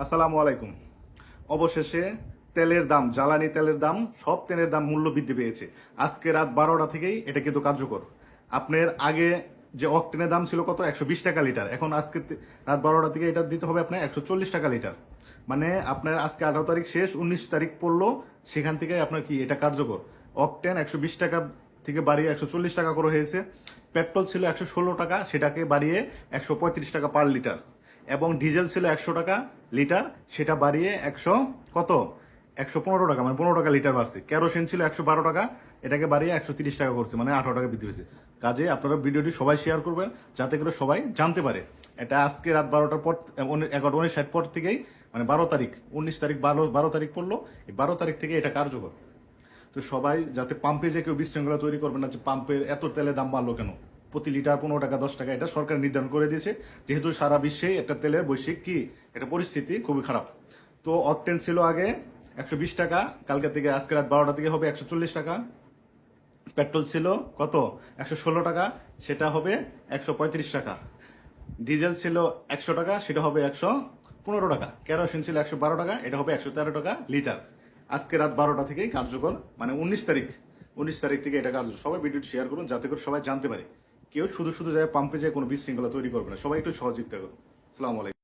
আসসালামু আলাইকুম। অবশেষে তেলের দাম, জ্বালানি তেলের দাম, সব তেলের দাম মূল্য বৃদ্ধি পেয়েছে। আজকে রাত 12টা থেকেই এটা কিন্তু কার্যকর। আপনার আগে যে অকটেনের দাম ছিল কত, 120 টাকা লিটার, এখন আজকে রাত 12টা থেকে এটা দিতে হবে আপনার 140 টাকা লিটার। মানে আপনার আজকে 18 তারিখ শেষ, 19 তারিখ পড়লো, সেখান থেকে আপনার কি এটা কার্যকর। অকটেন 120 টাকা থেকে বাড়িয়ে 140 টাকা করে হয়েছে। পেট্রোল ছিল 116 টাকা, সেটাকে বাড়িয়ে 135 টাকা পার লিটার। এবং ডিজেল ছিল 100 টাকা লিটার, সেটা বাড়িয়ে কত 115 টাকা, মানে 15 টাকা লিটার বাড়ছে। কেরোসিন ছিল 112 টাকা, এটাকে বাড়িয়ে 130 টাকা করছে, মানে 18 টাকা বৃদ্ধি হয়েছে। কাজে আপনারা ভিডিওটি সবাই শেয়ার করবেন, যাতে করে সবাই জানতে পারে। এটা আজকে রাত 12টার পর, 11:59 পর থেকেই, মানে 12 তারিখ, 19 তারিখ, 12 তারিখ পড়লো, এই 12 তারিখ থেকে এটা কার্যকর। তো সবাই যাতে পাম্পে যে কেউ বিশৃঙ্খলা তৈরি করবে না, যে পাম্পের এত তেলের দাম বাড়লো কেন, প্রতি লিটার 15 টাকা 10 টাকা, এটা সরকার নির্ধারণ করে দিয়েছে। যেহেতু সারা বিশ্বে একটা তেলের বৈশ্বিক কি এটা পরিস্থিতি খুবই খারাপ। তো অকটেন ছিল আগে 120 টাকা, কালকে থেকে আজকে রাত 12টা থেকে হবে 140 টাকা। পেট্রোল ছিল কত, 116 টাকা, সেটা হবে 135 টাকা। ডিজেল ছিল 100 টাকা, সেটা হবে 115 টাকা। কেরোসিন ছিল 112 টাকা, এটা হবে 113 টাকা লিটার। আজকে রাত 12টা থেকেই কার্যকর, মানে 19 তারিখ থেকে এটা কার্যকর। সবাই ভিডিওটি শেয়ার করুন, যাতে করে সবাই জানতে পারে। কেউ শুধু শুধু যায় পাম্পে যায় কোনো বিশৃঙ্খলা তৈরি করবে না, সবাই একটু সহযোগিতা করুন। আসসালামু আলাইকুম।